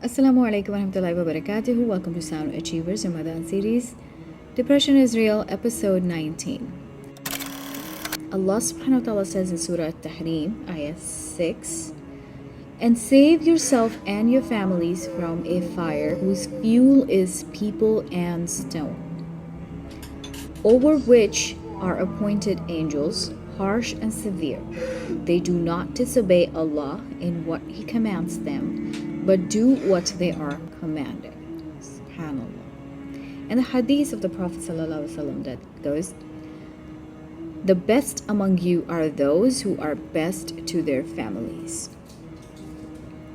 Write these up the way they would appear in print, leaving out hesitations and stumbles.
Assalamu alaikum warahmatullahi wabarakatuh. Welcome to Sound Achievers Ramadan Series. Depression is Real, episode 19. Allah subhanahu wa ta'ala says in surahtahrim, ayah 6, and save yourself and your families from a fire whose fuel is people and stone, over which are appointed angels, harsh and severe. They do not disobey Allah in what He commands them, but do what they are commanded. SubhanAllah. And the hadees of the Prophet ﷺ that goes, the best among you are those who are best to their families.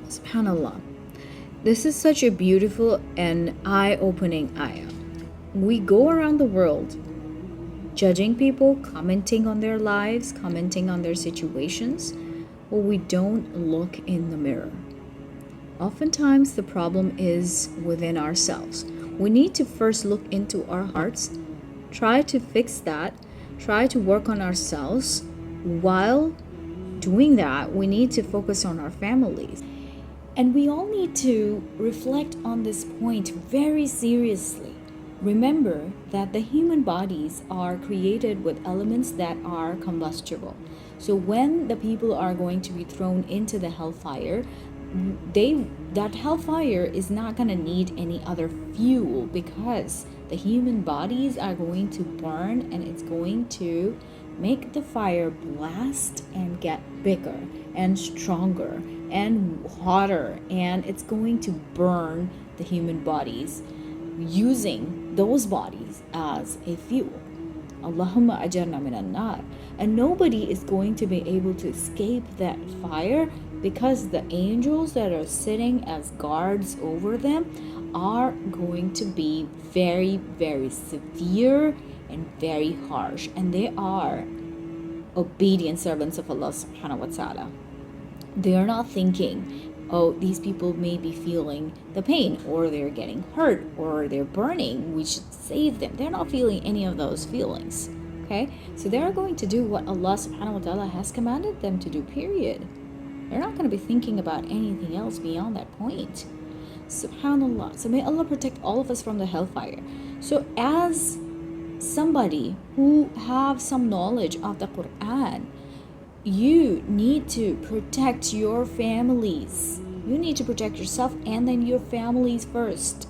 SubhanAllah. This is such a beautiful and eye-opening ayah. We go around the world judging people, commenting on their lives, commenting on their situations, but we don't look in the mirror. Oftentimes, the problem is within ourselves. We need to first look into our hearts, try to fix that, try to work on ourselves. While doing that, we need to focus on our families. And we all need to reflect on this point very seriously. Remember that the human bodies are created with elements that are combustible. So when the people are going to be thrown into the hellfire, that hellfire is not going to need any other fuel, because the human bodies are going to burn, and it's going to make the fire blast and get bigger and stronger and hotter, and it's going to burn the human bodies, using those bodies as a fuel. Allahumma ajarna minan nar. And nobody is going to be able to escape that fire, because the angels that are sitting as guards over them are going to be very, very severe and very harsh. And they are obedient servants of Allah subhanahu wa ta'ala. They are not thinking, oh, these people may be feeling the pain, or they're getting hurt, or they're burning, we should save them. They're not feeling any of those feelings. Okay? So they're going to do what Allah subhanahu wa ta'ala has commanded them to do, period. They're not going to be thinking about anything else beyond that point. SubhanAllah. So may Allah protect all of us from the hellfire. So as somebody who have some knowledge of the Quran, you need to protect your families. You need to protect yourself and then your families first.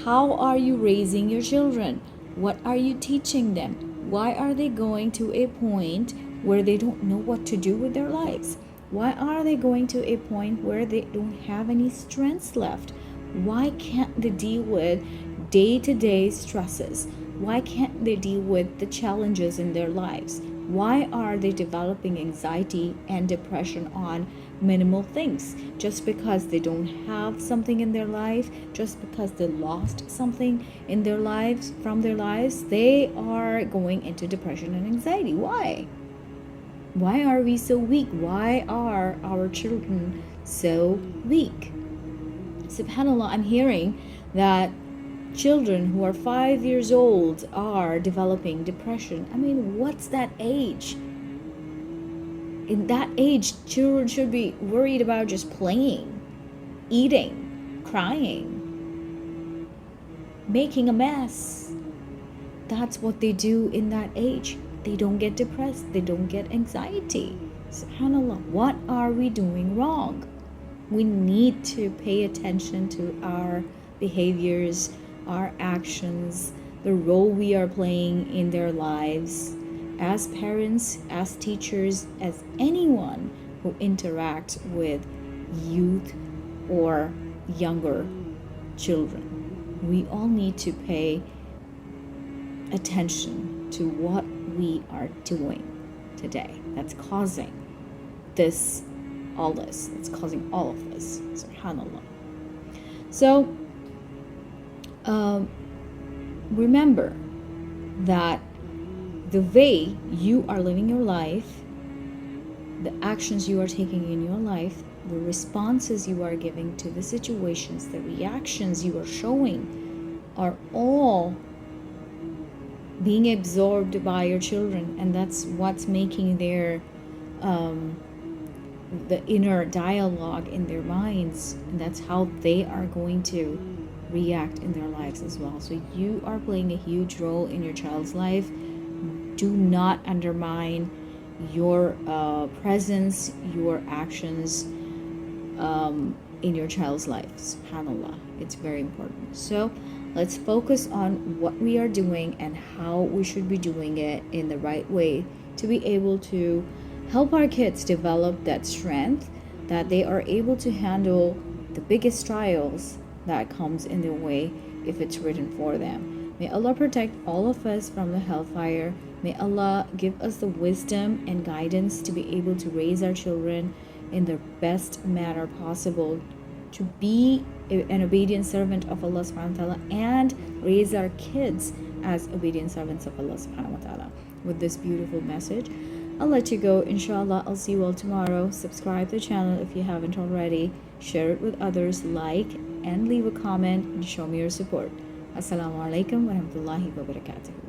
How are you raising your children? What are you teaching them? Why are they going to a point where they don't know what to do with their lives? Why are they going to a point where they don't have any strengths left? Why can't they deal with day-to-day stresses? Why can't they deal with the challenges in their lives? Why are they developing anxiety and depression on minimal things? Just because they don't have something in their life, just because they lost something in their lives, from their lives, they are going into depression and anxiety. Why? Why are we so weak? Why are our children so weak? SubhanAllah, I'm hearing that children who are 5 years old are developing depression. I mean, what's that age? In that age, children should be worried about just playing, eating, crying, making a mess. That's what they do in that age. They don't get depressed. They don't get anxiety. SubhanAllah, what are we doing wrong? We need to pay attention to our behaviors, our actions, the role we are playing in their lives as parents, as teachers, as anyone who interacts with youth or younger children. We all need to pay attention to what we are doing today that's causing all this. It's causing all of this. SubhanAllah. So remember that the way you are living your life, the actions you are taking in your life, the responses you are giving to the situations, the reactions you are showing, are all being absorbed by your children, and that's what's making their, their behaviors, their actions, their responses, their reactions are all being absorbed by your children, and that's what's making their, their behaviors, their actions, their responses, their reactions are all being absorbed by your children, and that's what's making their, their behaviors, their actions, their responses, their reactions are all being absorbed by your children, and that's what's making their the inner dialogue in their minds, and that's how they are going to react in their lives as well. So you are playing a huge role in your child's life. Do not undermine your presence, your actions in your child's life. SubhanAllah, it's very important. So let's focus on what we are doing and how we should be doing it in the right way to be able to help our kids develop that strength, that they are able to handle the biggest trials that comes in their way if it's written for them. May Allah protect all of us from the hellfire. May Allah give us the wisdom and guidance to be able to raise our children in the best manner possible, to be an obedient servant of Allah subhanahu wa ta'ala, and raise our kids as obedient servants of Allah subhanahu wa ta'ala. With this beautiful message, I'll let you go. Inshallah, I'll see you all tomorrow. Subscribe to the channel if you haven't already. Share it with others, like and leave a comment and show me your support. Assalamu alaikum wa rahmatullahi wa barakatuh.